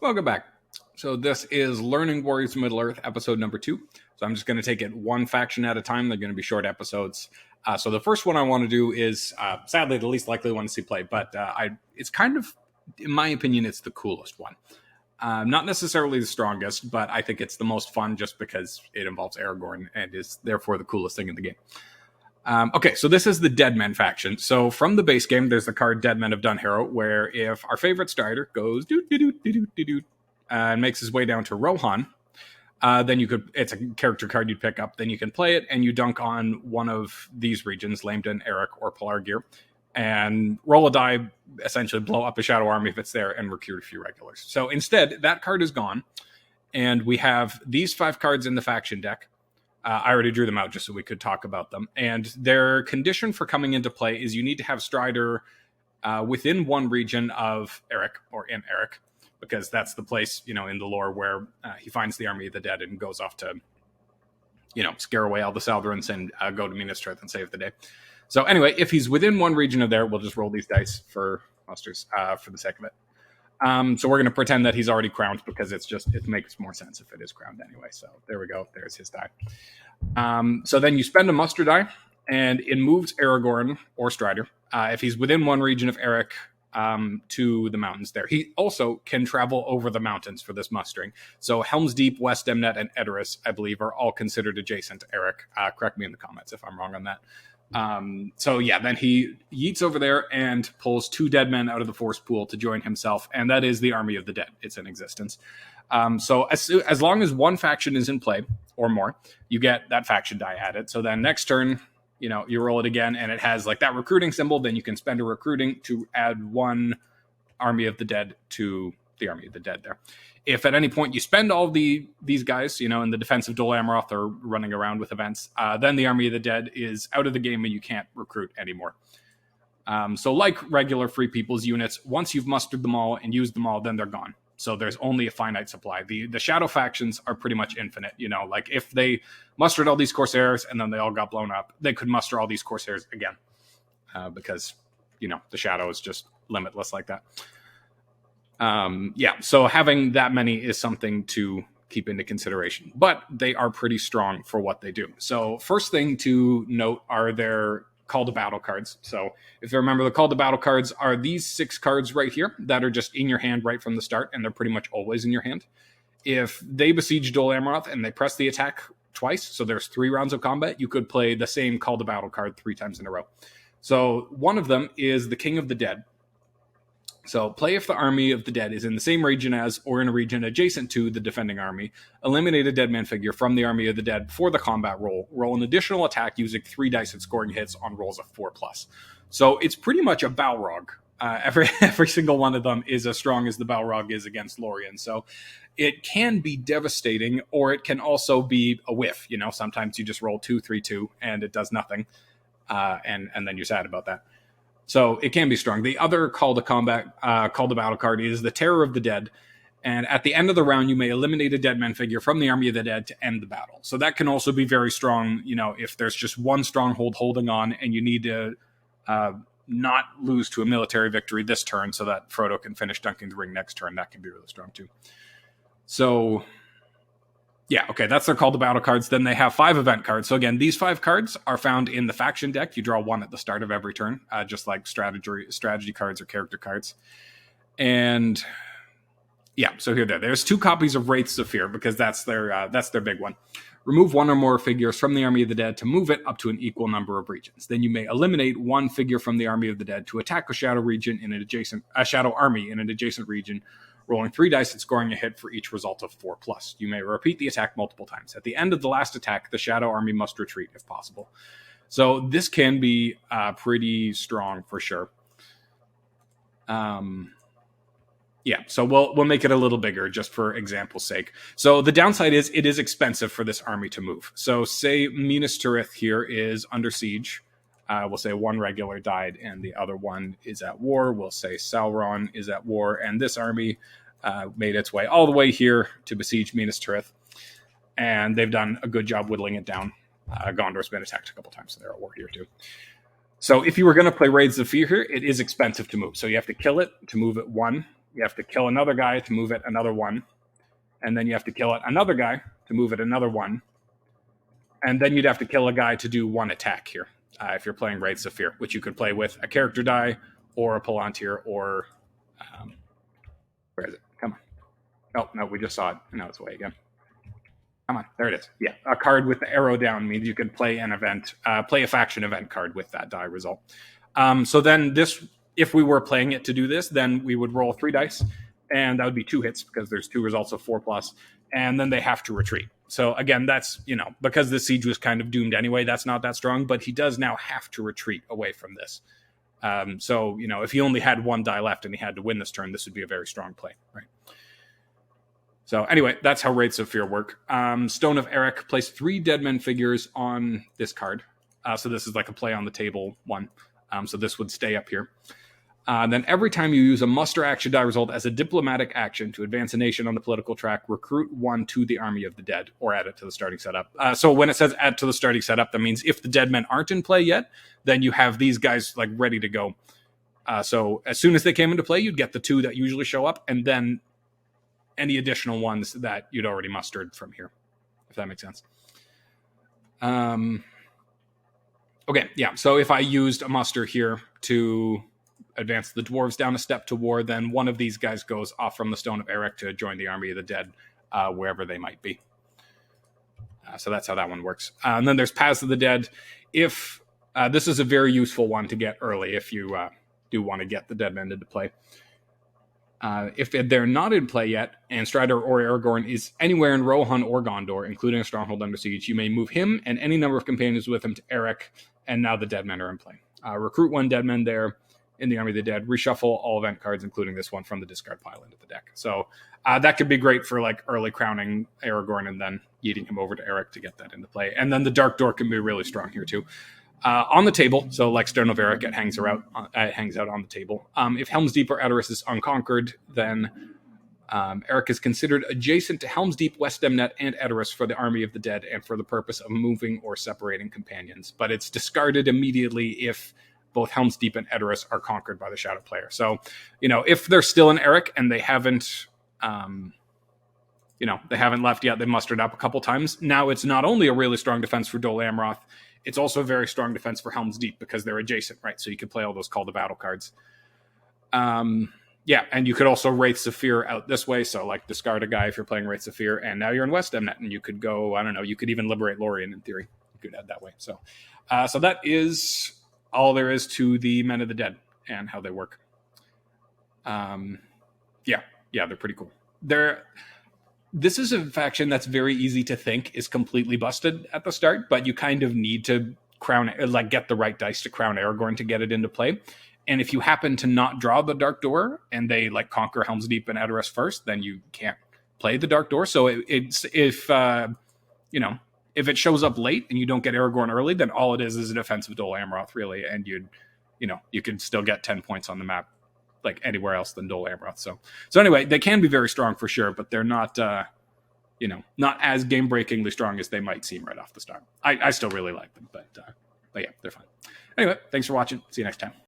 Welcome back. So this is Learning Warriors of Middle-earth, episode number 2. So I'm just going to take it one faction at a time. They're going to be short episodes. So the first one I want to do is, sadly, the least likely one to see play, but it's kind of, in my opinion, it's the coolest one. Not necessarily the strongest, but I think it's the most fun just because it involves Aragorn and is therefore the coolest thing in the game. Okay, so this is the Deadmen faction. So from the base game, there's the card Deadmen of Dunharrow, where if our favorite strider goes doot and makes his way down to Rohan, then it's a character card you'd pick up. Then you can play it, and you dunk on one of these regions, Laemden, Eric, or Pelargir, and roll a die, essentially blow up a shadow army if it's there, and recruit a few regulars. So instead, that card is gone, and we have these 5 cards in the faction deck. I already drew them out just so we could talk about them. And their condition for coming into play is you need to have Strider within one region of Eric, or in Eric, because that's the place, in the lore where he finds the army of the dead and goes off to, scare away all the Southrons and go to Minas Tirith and save the day. So anyway, if he's within one region of there, we'll just roll these dice for musters for the sake of it. So we're going to pretend that he's already crowned because it makes more sense if it is crowned anyway. So there we go. There's his die. So then you spend a muster die, and it moves Aragorn or Strider if he's within one region of Eric to the mountains there. He also can travel over the mountains for this mustering. So Helm's Deep, West Demnet, and Edoras, I believe, are all considered adjacent to Eric. Correct me in the comments if I'm wrong on that. Then he yeets over there and pulls 2 dead men out of the force pool to join himself, and that is the Army of the Dead. It's in existence. So as long as one faction is in play or more, you get that faction die added. So then next turn, you roll it again, and it has like that recruiting symbol. Then you can spend a recruiting to add 1 Army of the Dead to the Army of the Dead there. If at any point you spend all these guys, in the defense of Dol Amroth or running around with events, then the Army of the Dead is out of the game and you can't recruit anymore. So like regular Free People's units, once you've mustered them all and used them all, then they're gone. So there's only a finite supply. The shadow factions are pretty much infinite. Like if they mustered all these Corsairs and then they all got blown up, they could muster all these Corsairs again because, the shadow is just limitless like that. So having that many is something to keep into consideration, but they are pretty strong for what they do. So first thing to note are their call to battle cards. So if you remember, the call to battle cards are these 6 cards right here that are just in your hand right from the start, and they're pretty much always in your hand. If they besiege Dol Amroth and they press the attack twice, so there's 3 rounds of combat, you could play the same call to battle card 3 times in a row. So one of them is the King of the Dead. So play if the Army of the Dead is in the same region as or in a region adjacent to the defending army. Eliminate a dead man figure from the Army of the Dead for the combat roll. Roll an additional attack using 3 dice at scoring hits on rolls of 4+. So it's pretty much a Balrog. Every single one of them is as strong as the Balrog is against Lorien. So it can be devastating, or it can also be a whiff. Sometimes you just roll 2, 3, 2, and it does nothing. And then you're sad about that. So it can be strong. The other call to battle card is the Terror of the Dead. And at the end of the round, you may eliminate a dead man figure from the Army of the Dead to end the battle. So that can also be very strong, if there's just one stronghold holding on and you need to not lose to a military victory this turn so that Frodo can finish dunking the ring next turn. That can be really strong too. So that's their call to battle cards. Then they have 5 event cards. So again, these 5 cards are found in the faction deck. You draw 1 at the start of every turn, just like strategy cards or character cards. And so there's 2 copies of Wraiths of Fear because that's their big one. Remove 1 or more figures from the Army of the Dead to move it up to an equal number of regions. Then you may eliminate 1 figure from the Army of the Dead to attack a shadow army in an adjacent region, rolling 3 dice and scoring a hit for each result of 4+. You may repeat the attack multiple times. At the end of the last attack, the shadow army must retreat if possible. So this can be pretty strong for sure. So we'll make it a little bigger just for example's sake. So the downside is it is expensive for this army to move. So say Minas Tirith here is under siege. We'll say 1 regular died and the other one is at war. We'll say Sauron is at war, and this army made its way all the way here to besiege Minas Tirith. And they've done a good job whittling it down. Gondor's been attacked a couple times, so they're at war here too. So if you were going to play Raids of Fear here, it is expensive to move. So you have to kill it to move it 1. you have to kill another guy to move it another 1, and then you have to kill another guy to move it another 1, and then you'd have to kill a guy to do 1 attack here if you're playing Wraiths of Fear, which you could play with a character die or a Palantir or where is it? Come on. Oh, no, we just saw it. Now it's away again. Come on, there it is. Yeah, a card with the arrow down means you can play an event, play a faction event card with that die result. So then this, if we were playing it to do this, then we would roll 3 dice, and that would be 2 hits because there's 2 results of 4+, and then they have to retreat. So again, that's, because the siege was kind of doomed anyway, that's not that strong, but he does now have to retreat away from this. So, if he only had 1 die left and he had to win this turn, this would be a very strong play, right? So anyway, that's how Wraiths of Fear work. Stone of Eric, place 3 Deadmen figures on this card. So this is like a play on the table 1. So this would stay up here. Then every time you use a muster action die result as a diplomatic action to advance a nation on the political track, recruit 1 to the army of the dead or add it to the starting setup. So when it says add to the starting setup, that means if the Deadmen aren't in play yet, then you have these guys like ready to go. So as soon as they came into play, you'd get the 2 that usually show up, and then any additional ones that you'd already mustered from here, if that makes sense. Okay, yeah, so if I used a muster here to advance the dwarves down a step to war, then one of these guys goes off from the Stone of Eric to join the army of the dead, wherever they might be. So that's how that one works. And then there's Paths of the Dead. If this is a very useful one to get early if you do want to get the Deadmen into play. If they're not in play yet, and Strider or Aragorn is anywhere in Rohan or Gondor, including a stronghold under siege, you may move him and any number of companions with him to Eric, and now the Deadmen are in play. Recruit 1 Deadman there in the Army of the Dead. Reshuffle all event cards, including this one, from the discard pile into the deck. So that could be great for like early crowning Aragorn and then yeeting him over to Eric to get that into play. And then the Dark Door can be really strong here too. On the table, so like Stone of Eric, it hangs out on the table. If Helm's Deep or Edoras is unconquered, then Eric is considered adjacent to Helm's Deep, West Demnet, and Edoras for the Army of the Dead and for the purpose of moving or separating companions. But it's discarded immediately if both Helm's Deep and Edoras are conquered by the Shadow player. So, if they're still in Eric and they haven't, they haven't left yet, they mustered up a couple times. Now it's not only a really strong defense for Dol Amroth, it's also a very strong defense for Helm's Deep because they're adjacent, right? So you can play all those Call to Battle cards. Yeah, and you could also Wraiths of Fear out this way. So like discard a guy if you're playing Wraiths of Fear, and now you're in West Demnet, and you could go, I don't know, you could even liberate Lorien in theory. You could add that way. So that is all there is to the Men of the Dead and how they work. Yeah, they're pretty cool. This is a faction that's very easy to think is completely busted at the start, but you kind of need to get the right dice to crown Aragorn to get it into play. And if you happen to not draw the Dark Door and they conquer Helm's Deep and Edoras first, then you can't play the Dark Door. So if it shows up late and you don't get Aragorn early, then all it is a defense of Dol Amroth, really, and you can still get 10 points on the map like anywhere else than Dol Amroth. So anyway, they can be very strong for sure, but they're not not as game-breakingly strong as they might seem right off the start. I still really like them, but yeah, they're fun. Anyway, thanks for watching. See you next time.